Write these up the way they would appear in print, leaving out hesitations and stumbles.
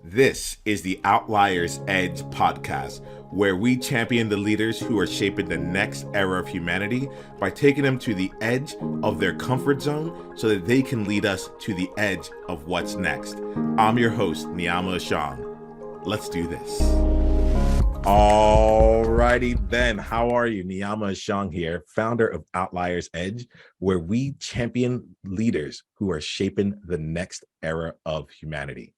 This is the Outliers Edge podcast, where we champion the leaders who are shaping the next era of humanity by taking them to the edge of their comfort zone so that they can lead us to the edge of what's next. I'm your host, Niiamah Ashong. Let's do this. Alrighty then, how are you? Niiamah Ashong here, founder of Outliers Edge, where we champion leaders who are shaping the next era of humanity.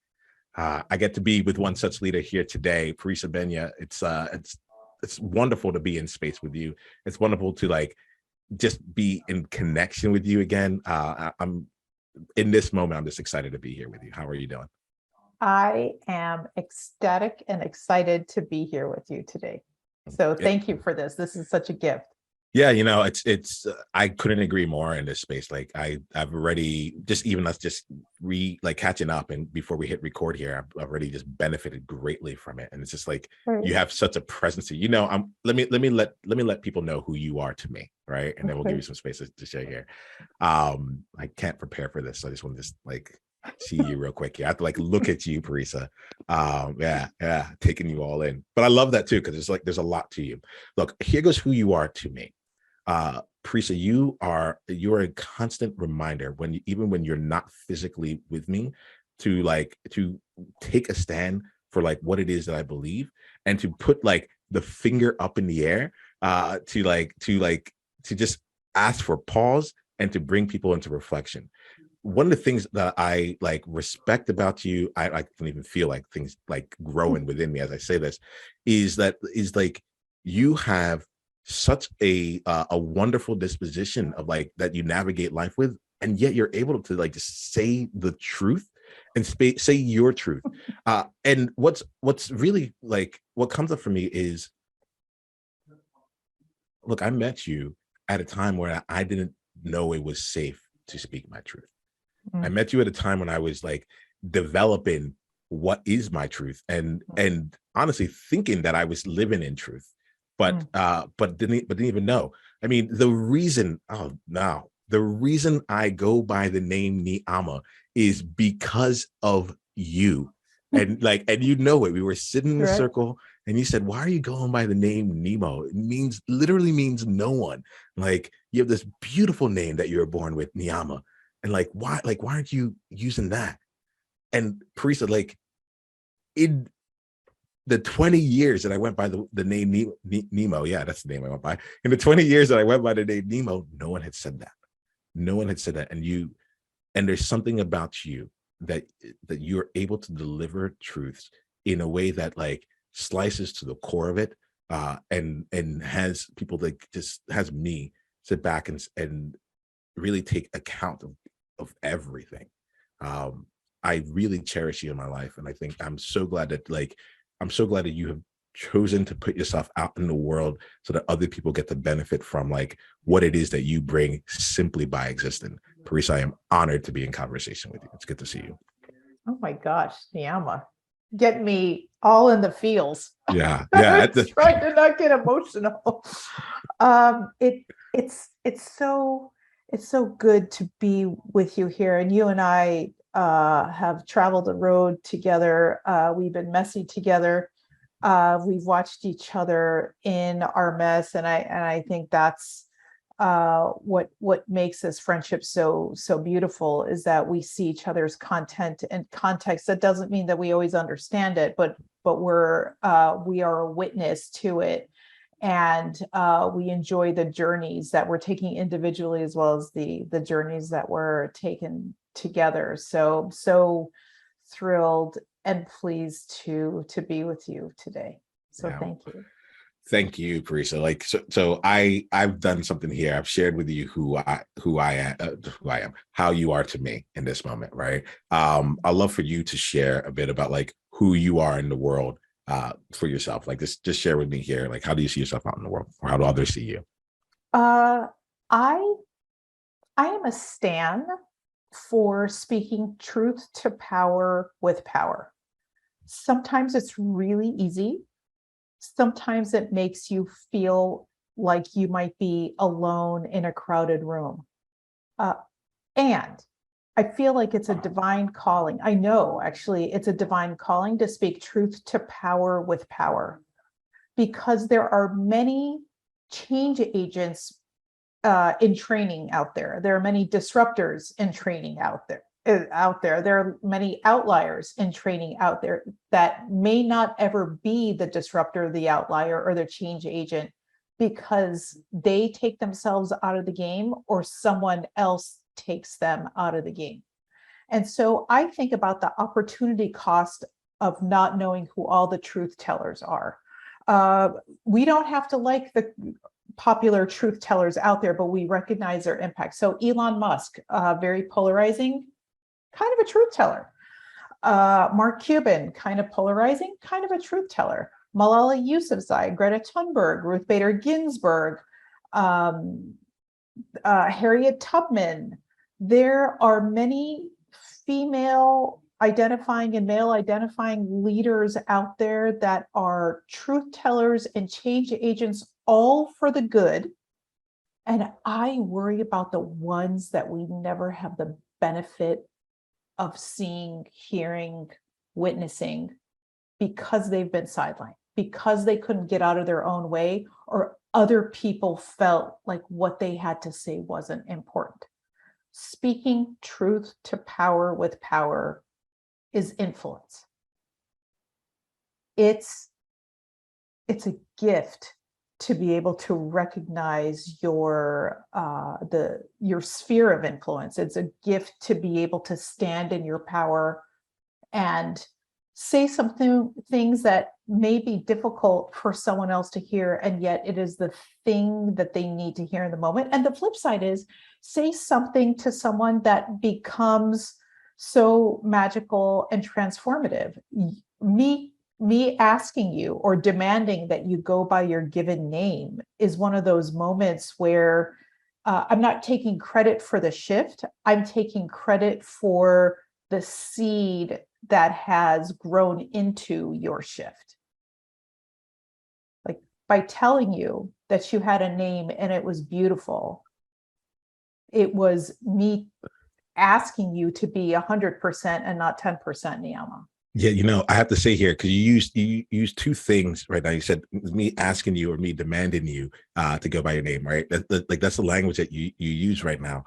I get to be with one such leader here today, Parissa Behnia. It's wonderful to be in space with you. It's wonderful to just be in connection with you again. I'm in this moment. I'm just excited to be here with you. How are you doing? I am ecstatic and excited to be here with you today. So thank you for this. This is such a gift. Yeah, it's I couldn't agree more in this space. I've already just even us just catching up, and before we hit record here, I've already just benefited greatly from it. And it's just right. You have such a presence. Let me let people know who you are to me, right? And then we'll give you some space to share here. I can't prepare for this, so I just want to just see you real quick here. I have to look at you, Parissa. Taking you all in. But I love that too, because there's a lot to you. Look, here goes who you are to me. Parissa, you're a constant reminder even when you're not physically with me to take a stand for what it is that I believe, and to put the finger up in the air to just ask for pause and to bring people into reflection. One of the things that I respect about you, I can even feel things growing within me as I say this, is you have such a wonderful disposition of that you navigate life with, and yet you're able to just say the truth and say your truth. And what's really what comes up for me is, look, I met you at a time where I didn't know it was safe to speak my truth. I met you at a time when I was developing what is my truth, and honestly thinking that I was living in truth, but didn't even know. I mean, the reason I go by the name Niiamah is because of you. And and it. We were sitting in a circle, and you said, "Why are you going by the name Nemo?" It literally means no one. You have this beautiful name that you were born with, Niiamah. And why aren't you using that? And Parissa, in the 20 years that I went by the name Nemo, yeah, that's the name I went by. In the 20 years that I went by the name Nemo, no one had said that. No one had said that. And there's something about you that you're able to deliver truths in a way that slices to the core of it, and has people just has me sit back and really take account of everything. I really cherish you in my life, and I think I'm so glad that you have chosen to put yourself out in the world so that other people get to benefit from what it is that you bring simply by existing. Parissa, I am honored to be in conversation with you. It's good to see you. Oh my gosh, Niiamah, get me all in the feels. Yeah. I'm trying to not get emotional. It's so good to be with you here. And you and I have traveled the road together. We've been messy together. We've watched each other in our mess. And I think that's what makes this friendship so beautiful, is that we see each other's content and context. That doesn't mean that we always understand it, but we are a witness to it. And we enjoy the journeys that we're taking individually, as well as the journeys that we're taking together. So thrilled and pleased to be with you today. So yeah. Thank you. Thank you, Parissa. So I've done something here. I've shared with you who I am, how you are to me in this moment, right? I'd love for you to share a bit about who you are in the world. For yourself, just share with me here, how do you see yourself out in the world, or how do others see you? I am a stan for speaking truth to power with power. Sometimes it's really easy. Sometimes it makes you feel like you might be alone in a crowded room. And I feel like it's a divine calling. I know actually it's a divine calling to speak truth to power with power, because there are many change agents in training out there. There are many disruptors in training out there. There are many outliers in training out there that may not ever be the disruptor, the outlier, or the change agent, because they take themselves out of the game or someone else takes them out of the game. And so I think about the opportunity cost of not knowing who all the truth tellers are. We don't have to like the popular truth tellers out there, but we recognize their impact. So Elon Musk, very polarizing, kind of a truth teller. Mark Cuban, kind of polarizing, kind of a truth teller. Malala Yousafzai, Greta Thunberg, Ruth Bader Ginsburg, Harriet Tubman. There are many female identifying and male identifying leaders out there that are truth tellers and change agents, all for the good. And I worry about the ones that we never have the benefit of seeing, hearing, witnessing, because they've been sidelined, because they couldn't get out of their own way, or other people felt like what they had to say wasn't important. Speaking truth to power with power is influence. It's a gift to be able to recognize your sphere of influence. It's a gift to be able to stand in your power and say things that may be difficult for someone else to hear, and yet it is the thing that they need to hear in the moment. And the flip side is, say something to someone that becomes so magical and transformative. Me asking you or demanding that you go by your given name is one of those moments where I'm not taking credit for the shift. I'm taking credit for the seed that has grown into your shift. Like, by telling you that you had a name and it was beautiful, it was me asking you to be 100% and not 10% Niiamah. Yeah, I have to say here, because you used two things right now. You said me asking you or me demanding you to go by your name, right? That's the language that you use right now.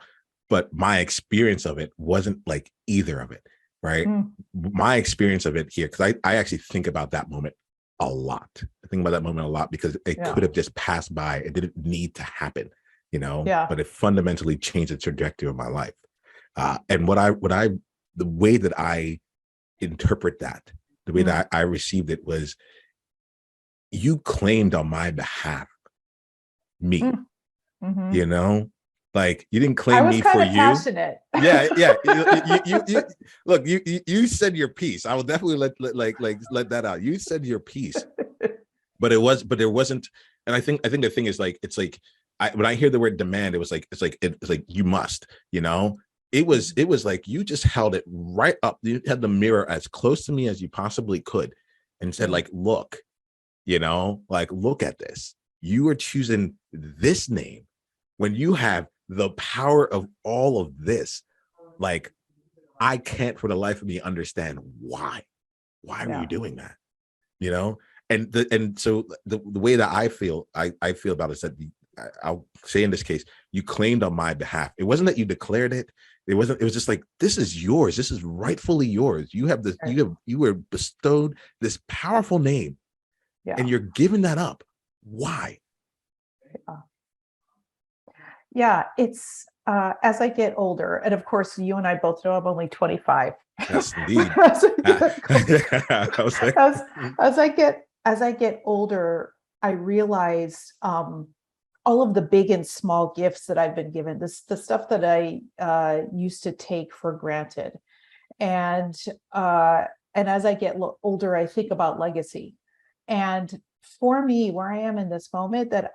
But my experience of it wasn't like either of it, right? My experience of it here, because I actually think about that moment a lot. I think about that moment a lot because it could have just passed by. It didn't need to happen, but it fundamentally changed the trajectory of my life. And the way that I interpret that, the way that I received it was, you claimed on my behalf me, like you didn't claim me for you. Passionate. Yeah. You look, you said your piece. I will definitely let that out. You said your piece, but there wasn't. And I think the thing is, like, it's like, when I hear the word demand, it's like you must, It was like you just held it right up. You had the mirror as close to me as you possibly could and said, like, look, look at this. You are choosing this name when you have the power of all of this. Like, I can't for the life of me understand why were you doing that? And so the way that I feel about it is that I'll say in this case, you claimed on my behalf. It wasn't that you declared it. It was just like, this is yours. This is rightfully yours. You have this, you were bestowed this powerful name, and you're giving that up. Why? Yeah, it's as I get older, and of course, you and I both know I'm only 25. Yes, indeed. As I get older, I realize all of the big and small gifts that I've been given, the stuff that I used to take for granted. And as I get older, I think about legacy. And for me, where I am in this moment, that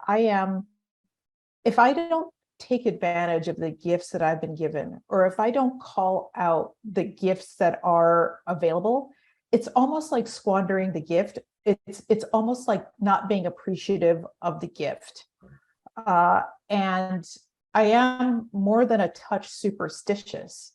if I don't take advantage of the gifts that I've been given, or if I don't call out the gifts that are available, it's almost like squandering the gift. It's almost like not being appreciative of the gift. And I am more than a touch superstitious.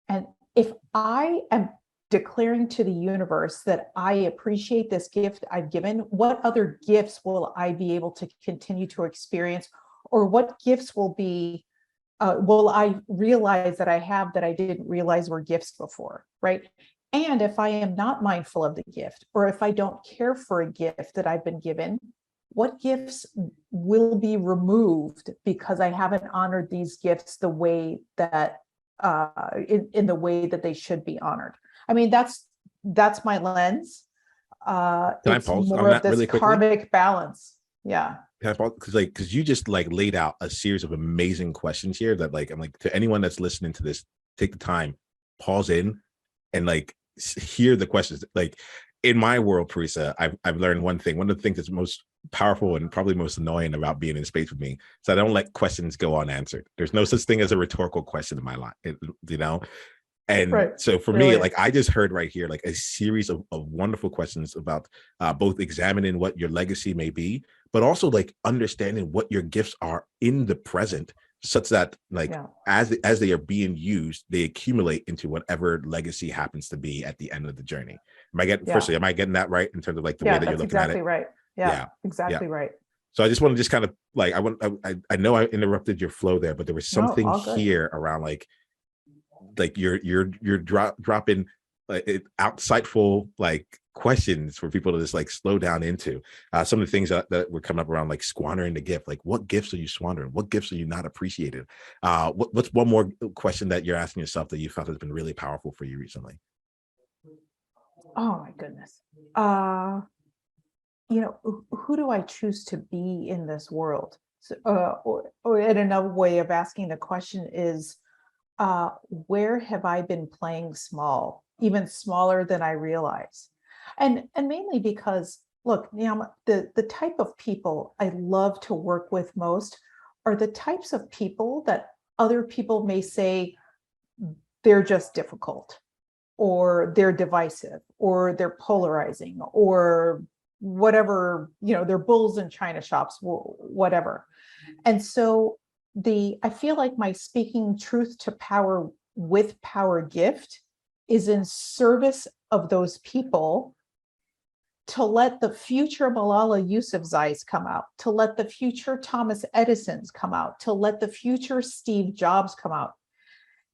And if I am declaring to the universe that I appreciate this gift I've given, what other gifts will I be able to continue to experience? Or what gifts will I realize that I have that I didn't realize were gifts before, right? And if I am not mindful of the gift, or if I don't care for a gift that I've been given, what gifts will be removed because I haven't honored these gifts the way that in the way that they should be honored? I mean, that's my lens. Can I It's pause on more of that this really quickly? karmic balance. Yeah. Because you just like laid out a series of amazing questions here that like I'm like, to anyone that's listening to this, take the time, pause in, and like hear the questions. Like in my world, Parissa, I've learned one thing. One of the things that's most powerful and probably most annoying about being in space with me is I don't let questions go unanswered. There's no such thing as a rhetorical question in my life, you know. And Right. so for me, Brilliant. like I just heard right here, like a series of wonderful questions about both examining what your legacy may be, but also like understanding what your gifts are in the present, such that like Yeah. as they are being used, they accumulate into whatever legacy happens to be at the end of the journey. Yeah. Am I getting that right in terms of like the way Yeah. that you're That's looking at exactly it? right. Yeah. Yeah. Yeah. Exactly right. So I just want to just kind of like I know I interrupted your flow there, but there was No, something all good. here around like you're dropping like outsightful like questions for people to just like slow down into some of the things that were coming up around like squandering the gift. Like what gifts are you squandering? What gifts are you not appreciated? What's one more question that you're asking yourself that you felt has been really powerful for you recently? Oh my goodness. Who do I choose to be in this world? So, or in another way of asking the question is, where have I been playing small, even smaller than I realize? And mainly because, look, the type of people I love to work with most are the types of people that other people may say they're just difficult, or they're divisive, or they're polarizing, or whatever, they're bulls in china shops, whatever. And so I feel like my speaking truth to power with power gift is in service of those people, to let the future Malala Yousafzais come out, to let the future Thomas Edisons come out, to let the future Steve Jobs come out.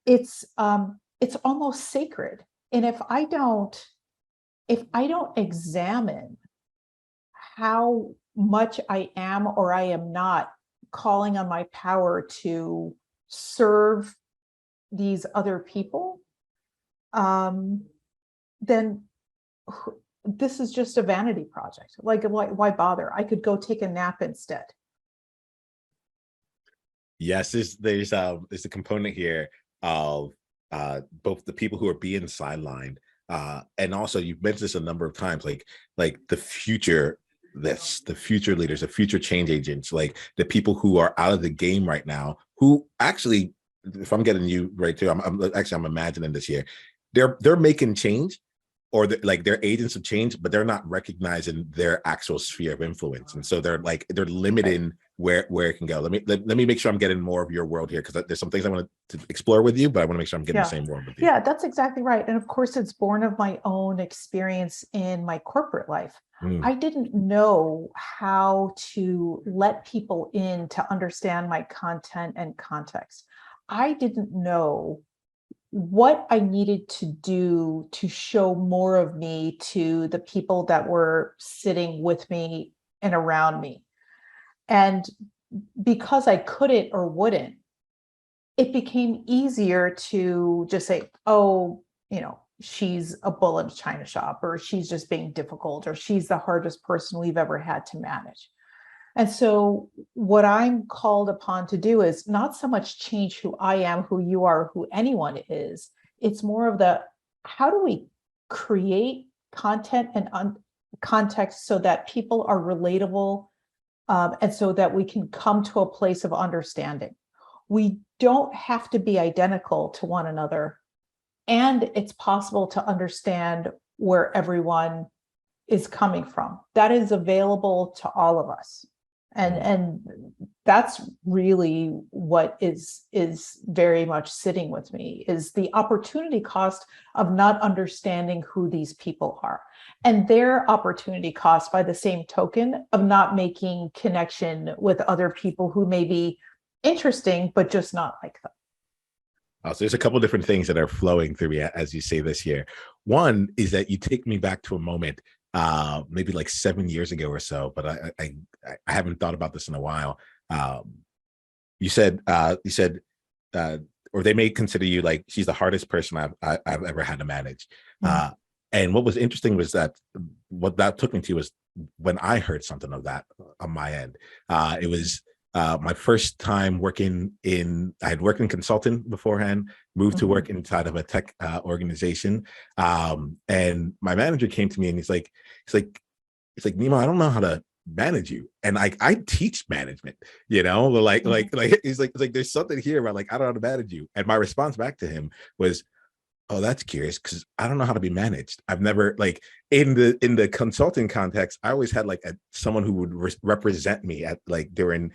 It's almost sacred. And if I don't examine how much I am or I am not calling on my power to serve these other people, then this is just a vanity project. Like, why bother? I could go take a nap instead. Yes, there's a component here of both the people who are being sidelined, and also you've mentioned this a number of times, like the future leaders, the future change agents, like the people who are out of the game right now, who actually, if I'm getting you right too, I'm imagining this here, they're making change, or like they're agents of change, but they're not recognizing their actual sphere of influence, and so they're Right. limiting where it can go. Let me make sure I'm getting more of your world here, because there's some things I want to explore with you, but I want to make sure I'm getting the Yeah. same world with you. Yeah, that's exactly right. And of course, it's born of my own experience in my corporate life. Mm. I didn't know how to let people in to understand my content and context. I didn't know what I needed to do to show more of me to the people that were sitting with me and around me. And because I couldn't or wouldn't, it became easier to just say, oh, she's a bull in a china shop, or she's just being difficult, or she's the hardest person we've ever had to manage. And so what I'm called upon to do is not so much change who I am, who you are, who anyone is. It's more of how do we create content and context so that people are relatable, and so that we can come to a place of understanding. We don't have to be identical to one another, and it's possible to understand where everyone is coming from. That is available to all of us. And that's really what is very much sitting with me, is the opportunity cost of not understanding who these people are, and their opportunity cost by the same token of not making connection with other people who may be interesting but just not like them. So there's a couple different things that are flowing through me as you say this here. One is that you take me back to a moment, maybe like 7 years ago or so, but I haven't thought about this in a while. You said, or they may consider you like, she's the hardest person I've ever had to manage. And what was interesting was that what that took me to was when I heard something of that on my end. It was my first time working I had worked in consulting beforehand, moved to work inside of a tech organization. And my manager came to me and he's like, Niiamah, I don't know how to manage you. And I teach management, like he's like, there's something here about like, I don't know how to manage you. And my response back to him was, oh, that's curious, because I don't know how to be managed. I've never, like, in the consulting context, I always had like someone who would represent me at like during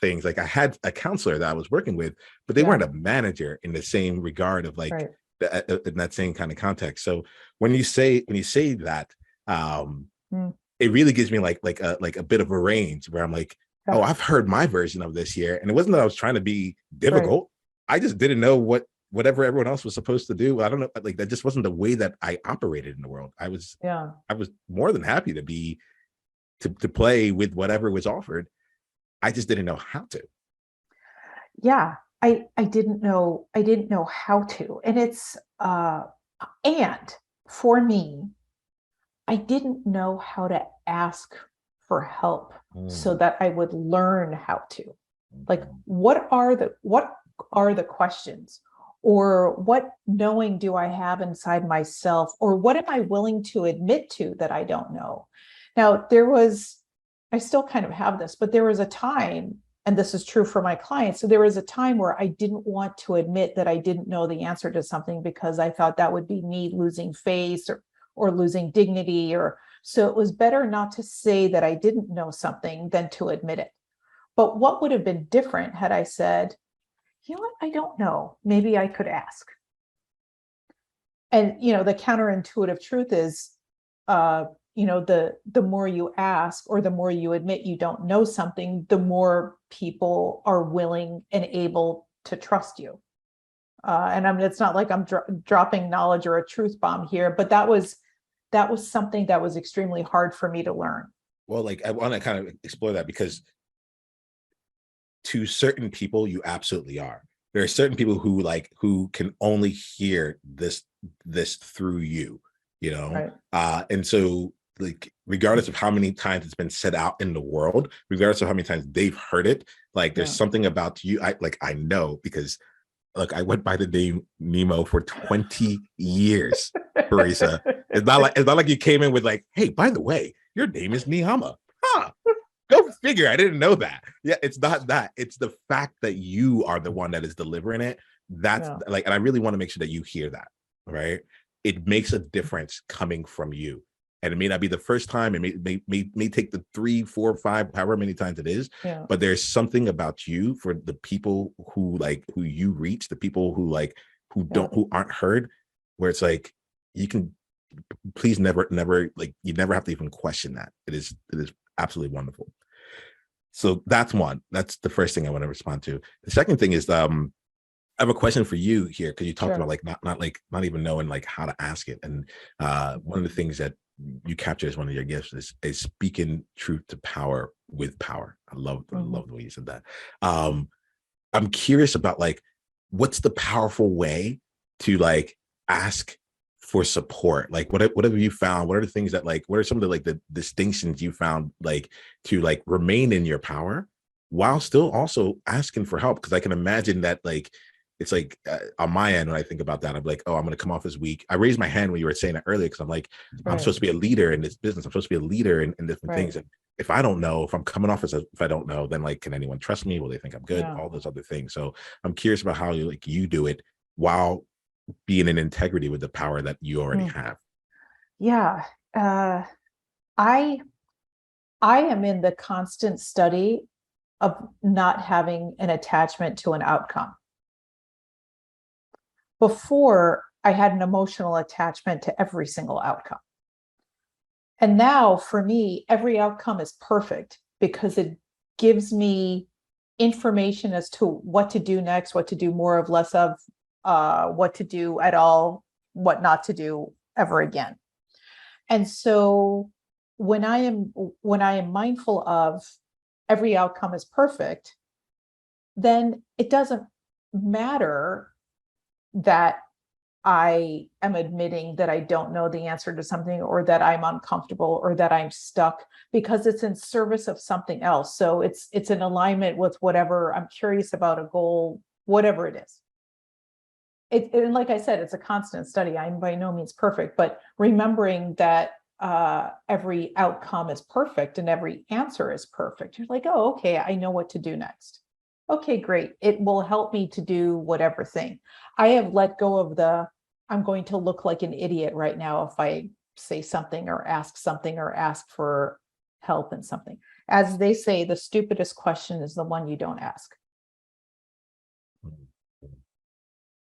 things. Like I had a counselor that I was working with, but they weren't a manager in the same regard of like in that same kind of context. So when you say that, it really gives me like a bit of a range where I'm like, oh, I've heard my version of this here, and it wasn't that I was trying to be difficult. I just didn't know whatever everyone else was supposed to do. I don't know, like that just wasn't the way that I operated in the world. I was more than happy to play with whatever was offered. I just didn't know how to. Yeah, I didn't know how to. And it's and for me, I didn't know how to ask for help so that I would learn how to. Like, what are the questions? Or what knowing do I have inside myself? Or what am I willing to admit to that I don't know? Now, I still kind of have this, but there was a time, and this is true for my clients. So there was a time where I didn't want to admit that I didn't know the answer to something because I thought that would be me losing face or losing dignity. So it was better not to say that I didn't know something than to admit it. But what would have been different had I said, you know what, I don't know, maybe I could ask. And, the counterintuitive truth is, the more you ask or the more you admit you don't know something, the more people are willing and able to trust you. And it's not like I'm dropping knowledge or a truth bomb here, but that was something that was extremely hard for me to learn. Well, like I want to kind of explore that, because to certain people, you absolutely are. There are certain people who can only hear this through you, Right. And so, like, regardless of how many times it's been said out in the world, regardless of how many times they've heard it, like there's something about you. I know, because look, I went by the name Nemo for 20 years, Parissa. It's not like you came in with like, hey, by the way, your name is Niiamah. Huh. Go figure. I didn't know that. Yeah, it's not that. It's the fact that you are the one that is delivering it. That's like, and I really want to make sure that you hear that, right? It makes a difference coming from you. And it may not be the first time. It may take the 3, 4, 5, however many times it is. Yeah. But there's something about you, for the people who you reach, the people who aren't heard, where it's like, you can please never, like, you never have to even question that. It is absolutely wonderful. So that's one. That's the first thing I want to respond to. The second thing is, I have a question for you here, because you talked about like not even knowing like how to ask it. And one of the things that you capture as one of your gifts is speaking truth to power with power. I love the way you said that. I'm curious about like, what's the powerful way to like ask for support? Like, what have you found? What are the things that like, what are some of the like the distinctions you found like to like remain in your power while still also asking for help? Because I can imagine that like, it's like on my end, when I think about that, I'm like, oh, I'm going to come off as weak. I raised my hand when you were saying that earlier, because I'm like, I'm supposed to be a leader in this business. I'm supposed to be a leader in different things. And if I don't know, if I'm coming off if I don't know, then like, can anyone trust me? Will they think I'm good? All those other things. So I'm curious about how you do it while being in integrity with the power that you already have. Yeah. I I am in the constant study of not having an attachment to an outcome. Before, I had an emotional attachment to every single outcome. And now for me, every outcome is perfect because it gives me information as to what to do next, what to do more of, less of, what to do at all, what not to do ever again. And so when I am mindful of every outcome is perfect, then it doesn't matter that I am admitting that I don't know the answer to something, or that I'm uncomfortable, or that I'm stuck, because it's in service of something else. So it's in alignment with whatever I'm curious about, a goal, whatever it is. And like I said, it's a constant study. I'm by no means perfect, but remembering that every outcome is perfect and every answer is perfect. You're like, oh, okay, I know what to do next. Okay, great. It will help me to do whatever thing. I have let go of the, I'm going to look like an idiot right now if I say something or ask for help in something. As they say, the stupidest question is the one you don't ask.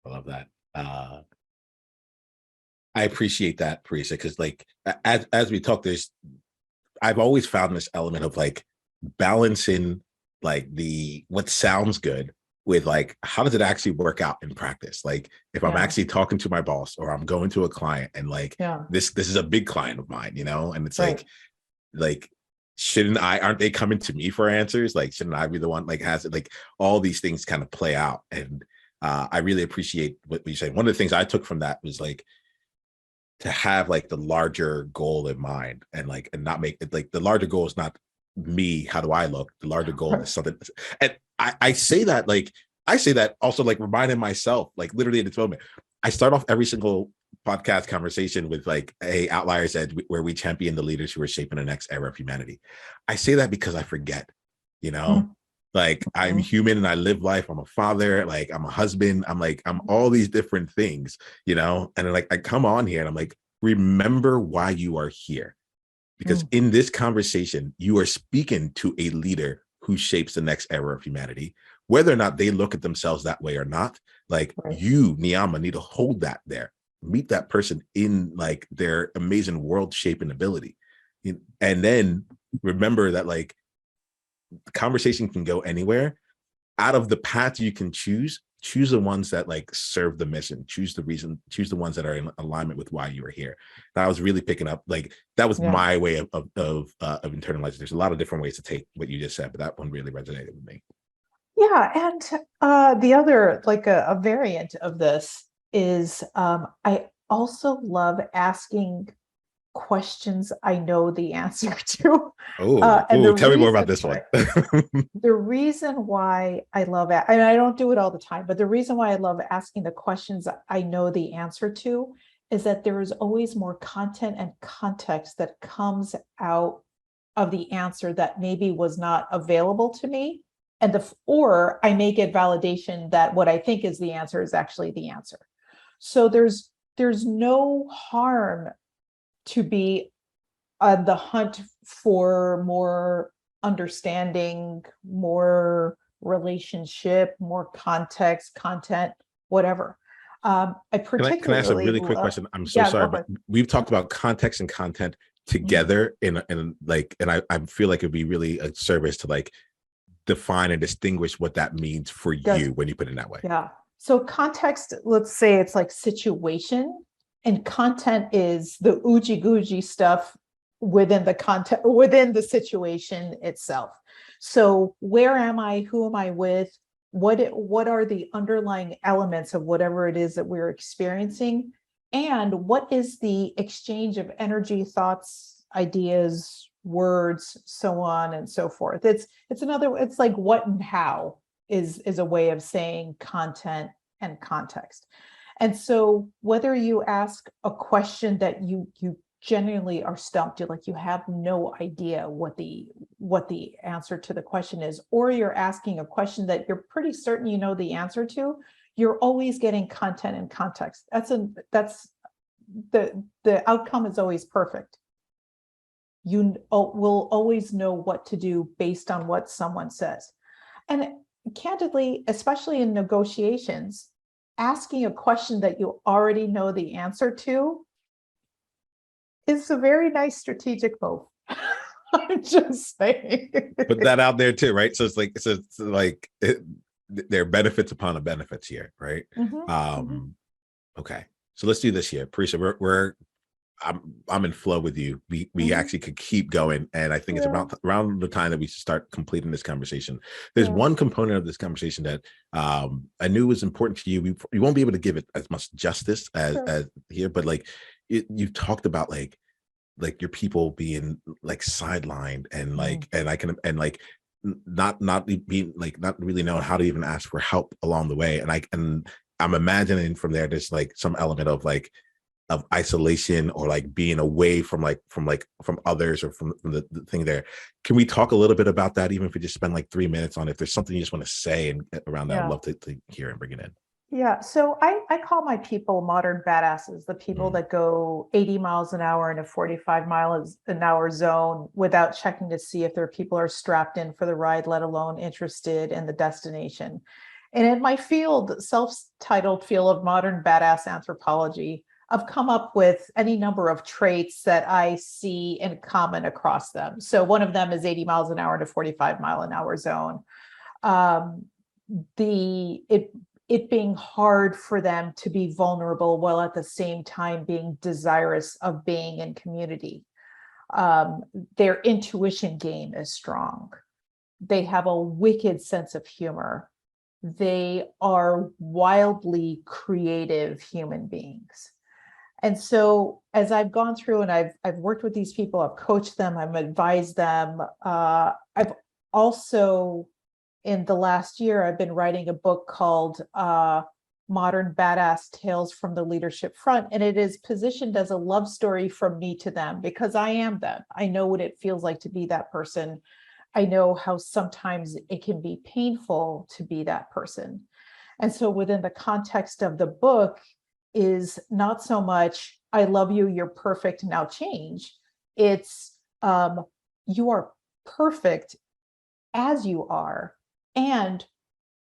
I love that. I appreciate that, Parissa, because like as we talk, I've always found this element of like balancing like what sounds good with like how does it actually work out in practice. Like if I'm actually talking to my boss or I'm going to a client and like this is a big client of mine, and it's like aren't they coming to me for answers? Like shouldn't I be the one like has it, like all these things kind of play out. And I really appreciate what you say. One of the things I took from that was like to have like the larger goal in mind, and not make it like the larger goal is not me, how do I look? The larger goal is something. And I say that also like reminding myself, like literally in this moment, I start off every single podcast conversation with like a Outliers Edge, where we champion the leaders who are shaping the next era of humanity. I say that because I forget, like I'm human and I live life. I'm a father, like I'm a husband. I'm all these different things, and like I come on here and I'm like, remember why you are here. Because in this conversation, you are speaking to a leader who shapes the next era of humanity, whether or not they look at themselves that way or not. Like you, Niiamah, need to hold that there. Meet that person in like their amazing world shaping ability. And then remember that like the conversation can go anywhere. Out of the path you can choose the ones that like serve the mission, choose the ones that are in alignment with why you are here. And I was really picking up, like that was my way of internalizing. There's a lot of different ways to take what you just said, but that one really resonated with me. Yeah. And the other, like a variant of this is I also love asking questions I know the answer to. Tell me more about this one. The reason why I love it, and I don't do it all the time, but the reason why I love asking the questions I know the answer to is that there is always more content and context that comes out of the answer that maybe was not available to me. Or I may get validation that what I think is the answer is actually the answer. So there's no harm to be on the hunt for more understanding, more relationship, more context, content, whatever. I particularly can I ask a really quick question? I'm so sorry, but we've talked about context and content together in like, and I feel like it'd be really a service to like define and distinguish what that means for you when you put it that way. Yeah. So context, let's say it's like situation, and content is the oogie googie stuff within the content, within the situation itself. So where am I? Who am I with? What are the underlying elements of whatever it is that we're experiencing? And what is the exchange of energy, thoughts, ideas, words, so on and so forth? It's like what and how is a way of saying content and context. And so whether you ask a question that you genuinely are stumped, you have no idea what the answer to the question is, or you're asking a question that you're pretty certain you know the answer to, you're always getting content and context. That's the outcome is always perfect. you will always know what to do based on what someone says. And candidly, especially in negotiations, asking a question that you already know the answer to is a very nice strategic move. I'm just saying. Put that out there too, right? So it's like there are benefits upon the benefits here, right? Okay, so let's do this here, Parissa. I'm in flow with you. We actually could keep going, and I think it's around the time that we should start completing this conversation. There's one component of this conversation that I knew was important to you. We won't be able to give it as much justice as here, but like you've talked about like your people being like sidelined and like not being like not really knowing how to even ask for help along the way, and I'm imagining from there there's like some element of like of isolation or like being away from others or from the thing there. Can we talk a little bit about that, even if we just spend like 3 minutes on it? If there's something you just want to say and around that, I'd love to hear and bring it in. Yeah, so I call my people modern badasses, the people that go 80 miles an hour in a 45 miles an hour zone without checking to see if their people are strapped in for the ride, let alone interested in the destination. And in my field, self-titled field of modern badass anthropology, I've come up with any number of traits that I see in common across them. So one of them is 80 miles an hour in a 45 mile an hour zone. It being hard for them to be vulnerable while at the same time being desirous of being in community. Their intuition game is strong. They have a wicked sense of humor. They are wildly creative human beings. And so as I've gone through and I've worked with these people, I've coached them, I've advised them. I've also, in the last year, I've been writing a book called Modern Badass Tales from the Leadership Front. And it is positioned as a love story from me to them, because I am them. I know what it feels like to be that person. I know how sometimes it can be painful to be that person. And so within the context of the book is not so much, I love you, you're perfect, now change. It's you are perfect as you are. And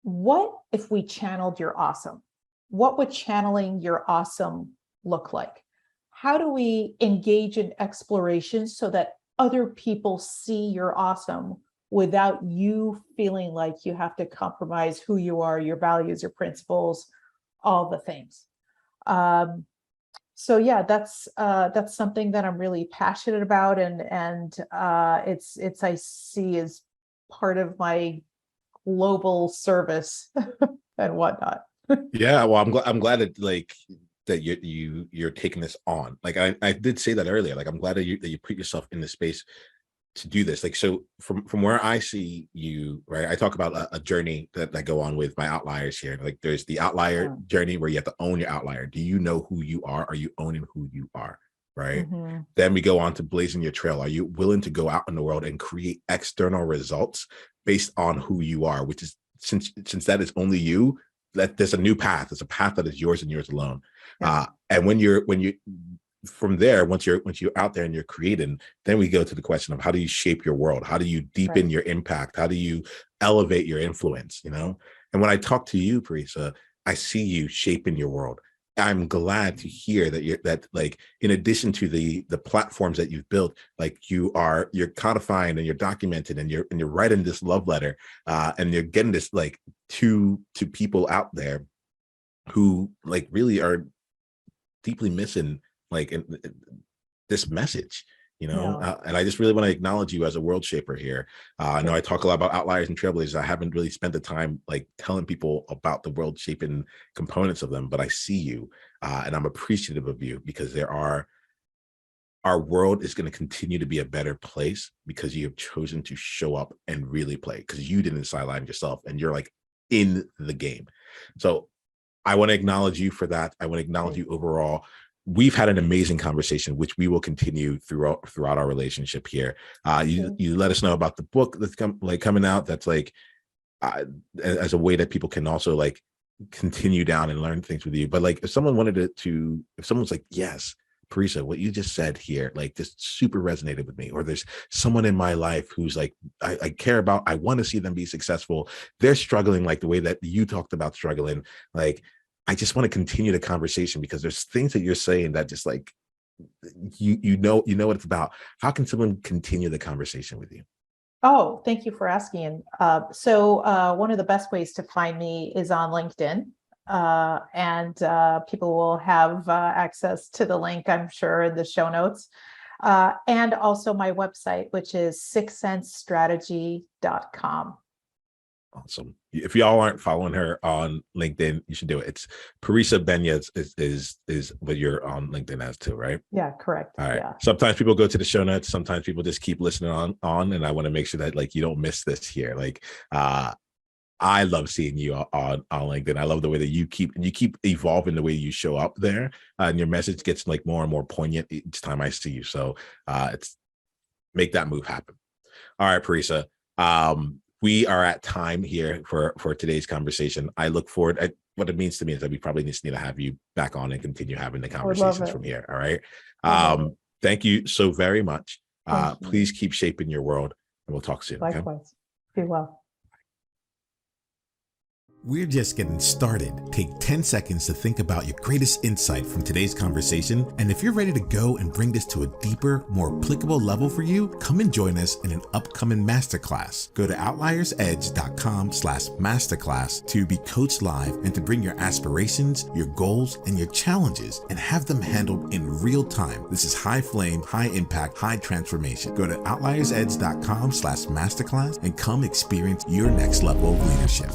what if we channeled your awesome? What would channeling your awesome look like? How do we engage in exploration so that other people see your awesome without you feeling like you have to compromise who you are, your values, your principles, all the things? So yeah, that's something that I'm really passionate about, and it's I see as part of my global service and whatnot. Yeah, well, I'm glad that like that you're taking this on. Like I did say that earlier. Like I'm glad that you put yourself in the space to do this. Like, so from where I see you, right, I talk about a journey that I go on with my outliers here. Like there's the outlier journey where you have to own your outlier. Do you know who you are? Are you owning who you are? Right. Then we go on to blazing your trail. Are you willing to go out in the world and create external results based on who you are? Which is, since that is only you, that there's a new path. There's a path that is yours and yours alone. And when you from there, once you're out there and you're creating, then we go to the question of how do you shape your world? How do you deepen your impact? How do you elevate your influence? You know, and when I talk to you, Parissa, I see you shaping your world. I'm glad to hear that like, in addition to the platforms that you've built, like you're codifying and you're documenting and you're writing this love letter, and you're getting this like to people out there who like really are deeply missing like this message, you know. And I just really want to acknowledge you as a world shaper here. I know I talk a lot about outliers and trailblazers. I haven't really spent the time like telling people about the world shaping components of them, but I see you, and I'm appreciative of you, because our world is going to continue to be a better place because you have chosen to show up and really play, because you didn't sideline yourself and you're like in the game. So I want to acknowledge you for that. I want to acknowledge you overall. We've had an amazing conversation, which we will continue throughout our relationship here. You let us know about the book that's coming out. That's like as a way that people can also like continue down and learn things with you. But like, if someone wanted if someone's like, yes, Parissa, what you just said here, like this super resonated with me. Or there's someone in my life who's like, I care about, I want to see them be successful. They're struggling like the way that you talked about struggling. Like, I just want to continue the conversation because there's things that you're saying that just like, you know what it's about. How can someone continue the conversation with you? Oh, thank you for asking. So one of the best ways to find me is on LinkedIn. And people will have access to the link, I'm sure, in the show notes. And also my website, which is sixthsensestrategy.com. Awesome. If y'all aren't following her on LinkedIn, you should do it. It's Parissa Behnia is what you're on LinkedIn as too, right? Yeah, correct. All right. Yeah. Sometimes people go to the show notes. Sometimes people just keep listening on, and I want to make sure that like you don't miss this here. Like, I love seeing you on LinkedIn. I love the way that you keep evolving the way you show up there, and your message gets like more and more poignant each time I see you. So it's make that move happen. All right, Parissa. We are at time here for today's conversation. I look forward at what it means to me is that we probably just need to have you back on and continue having the conversations from here. All right. Thank you so very much. Please keep shaping your world, and we'll talk soon. Likewise. Okay? Be well. We're just getting started. Take 10 seconds to think about your greatest insight from today's conversation. And if you're ready to go and bring this to a deeper, more applicable level for you, come and join us in an upcoming masterclass. Go to outliersedge.com/masterclass to be coached live and to bring your aspirations, your goals, and your challenges and have them handled in real time. This is high flame, high impact, high transformation. Go to outliersedge.com/masterclass and come experience your next level of leadership.